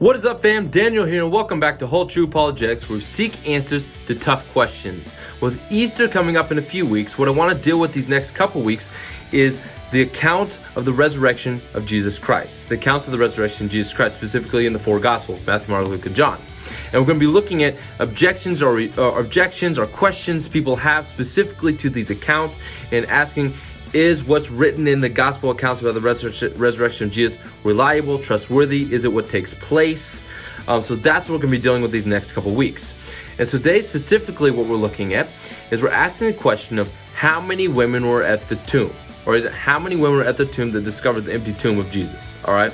What is up, fam? Daniel here, and welcome back to Whole True Apologetics, where we seek answers to tough questions. With Easter coming up in a few weeks, what I want to deal with these next couple weeks is the account of the resurrection of Jesus Christ. The accounts of the resurrection of Jesus Christ, specifically in the four Gospels, Matthew, Mark, Luke, and John. And we're going to be looking at objections or questions people have specifically to these accounts and asking, is what's written in the gospel accounts about the resurrection of Jesus reliable, trustworthy? Is it what takes place? So that's what we're going to be dealing with these next couple weeks. And today, specifically, what we're looking at is we're asking the question of how many women were at the tomb? Or is it how many women were at the tomb that discovered the empty tomb of Jesus? All right?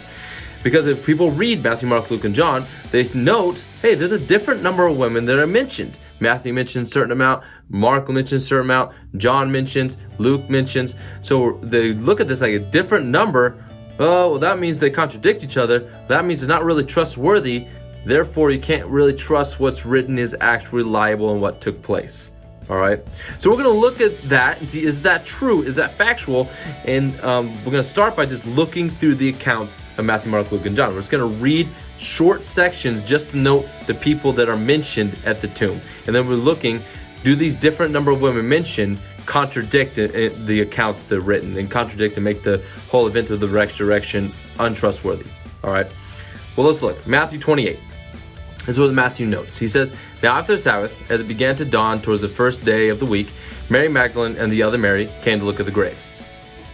Because if people read Matthew, Mark, Luke, and John, they note, hey, there's a different number of women that are mentioned. Matthew mentions a certain amount, Mark mentions a certain amount, John mentions, Luke mentions. So they look at this like a different number. Oh, well, that means they contradict each other. That means they're not really trustworthy. Therefore, you can't really trust what's written is actually reliable and what took place. All right. So we're going to look at that and see, is that true? Is that factual? And we're going to start by just looking through the accounts of Matthew, Mark, Luke, and John. We're just going to read short sections just to note the people that are mentioned at the tomb. And then we're looking, do these different number of women mentioned contradict the accounts that are written and contradict and make the whole event of the resurrection untrustworthy? All right. Well, let's look. Matthew 28. This is what Matthew notes. He says, "Now after the Sabbath, as it began to dawn towards the first day of the week, Mary Magdalene and the other Mary came to look at the grave."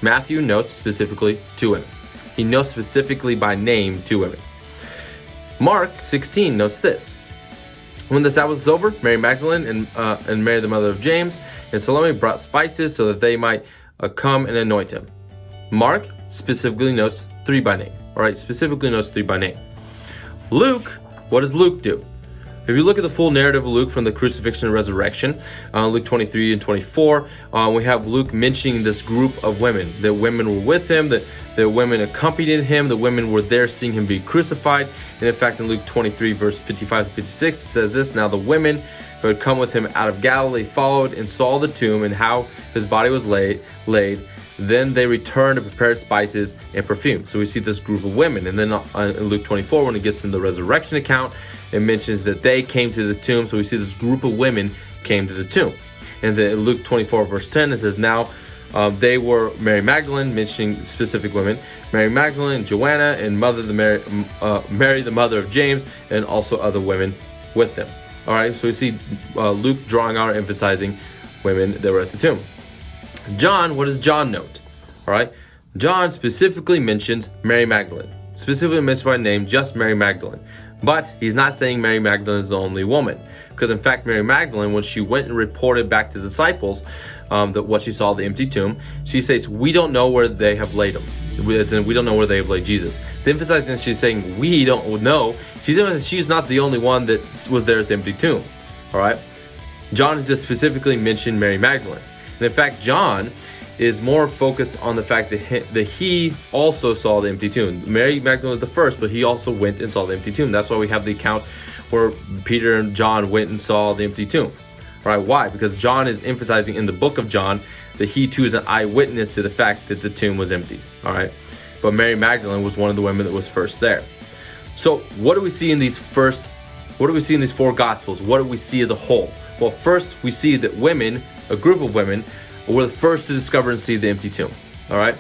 Matthew notes specifically two women. He notes specifically by name two women. Mark 16 notes this. "When the Sabbath was over, Mary Magdalene and Mary the mother of James and Salome brought spices so that they might come and anoint him." Mark specifically notes three by name. All right, specifically notes three by name. Luke, what does Luke do? If you look at the full narrative of Luke from the crucifixion and resurrection, Luke 23 and 24, we have Luke mentioning this group of women. The women were with him, that the women accompanied him, the women were there seeing him be crucified. And in fact, in Luke 23, verse 55 to 56, it says this, "Now the women who had come with him out of Galilee followed and saw the tomb and how his body was laid. Then they returned and prepared spices and perfume." So we see this group of women. And then in Luke 24, when it gets in the resurrection account, it mentions that they came to the tomb. So we see this group of women came to the tomb. And then in Luke 24, verse 10, it says, "Now they were Mary Magdalene," mentioning specific women, "Mary Magdalene, Joanna, and Mary the mother of James, and also other women with them." All right, so we see Luke drawing out, emphasizing women that were at the tomb. John, what does John note? All right, John specifically mentions Mary Magdalene, specifically mentioned by name, just Mary Magdalene. But he's not saying Mary Magdalene is the only woman, because in fact, Mary Magdalene, when she went and reported back to the disciples that what she saw, the empty tomb, she says, "We don't know where they have laid him." We don't know where they have laid Jesus. The emphasizing she's saying we don't know. She's not the only one that was there at the empty tomb. All right, John has just specifically mentioned Mary Magdalene. And in fact, John is more focused on the fact that he also saw the empty tomb. Mary Magdalene was the first, but he also went and saw the empty tomb. That's why we have the account where Peter and John went and saw the empty tomb. All right, why? Because John is emphasizing in the book of John that he too is an eyewitness to the fact that the tomb was empty. All right, but Mary Magdalene was one of the women that was first there. So what do we see in these four Gospels? What do we see as a whole? Well, first we see that women, a group of women, were the first to discover and see the empty tomb. All right.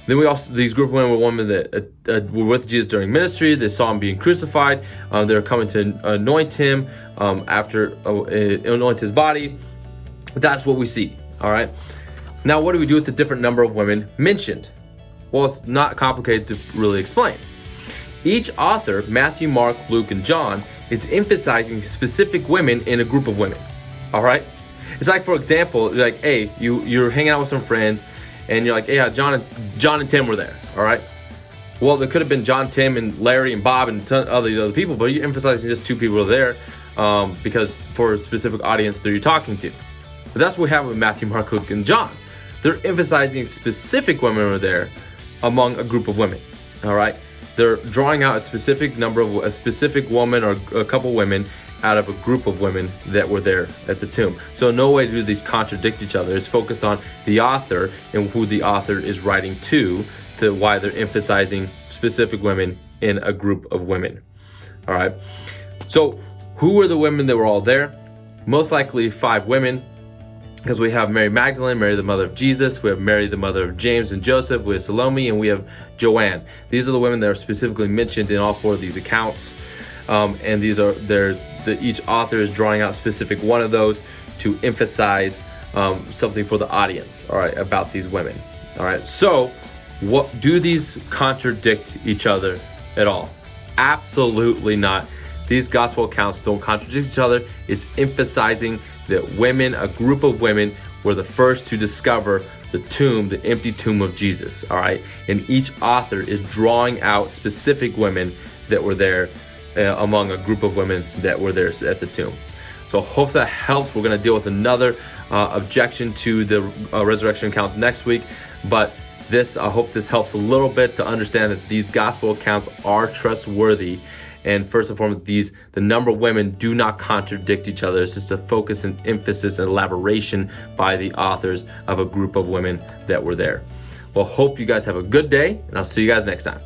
Then these group of women were women that were with Jesus during ministry. They saw him being crucified. They were coming to anoint him anoint his body. That's what we see. All right. Now, what do we do with the different number of women mentioned? Well, it's not complicated to really explain. Each author, Matthew, Mark, Luke, and John, is emphasizing specific women in a group of women. All right. It's like, for example, like, hey, you're hanging out with some friends, and you're like, hey, John and Tim were there. All right. Well, there could have been John, Tim, and Larry, and Bob, and all these other people, but you're emphasizing just two people are there because for a specific audience that you're talking to. But that's what we have with Matthew, Mark, Luke, and John. They're emphasizing specific women are there among a group of women. All right. They're drawing out a specific woman or a couple women out of a group of women that were there at the tomb. So no way do these contradict each other. It's focused on the author and who the author is writing to why they're emphasizing specific women in a group of women. All right. So who were the women that were all there? Most likely 5 women, because we have Mary Magdalene, Mary the mother of Jesus, we have Mary the mother of James and Joseph, we have Salome, and we have Joanne. These are the women that are specifically mentioned in all 4 of these accounts. And these are each author is drawing out specific one of those to emphasize something for the audience, all right, about these women. All right, so what do these contradict each other at all? Absolutely not. These gospel accounts don't contradict each other. It's emphasizing that women, a group of women, were the first to discover the tomb, the empty tomb of Jesus, all right? And each author is drawing out specific women that were there among a group of women that were there at the tomb. So hope that helps. We're going to deal with another objection to the resurrection account next week, but I hope this helps a little bit to understand that these gospel accounts are trustworthy. And first and foremost, the number of women do not contradict each other. It's just a focus and emphasis and elaboration by the authors of a group of women that were there. Well, hope you guys have a good day, and I'll see you guys next time.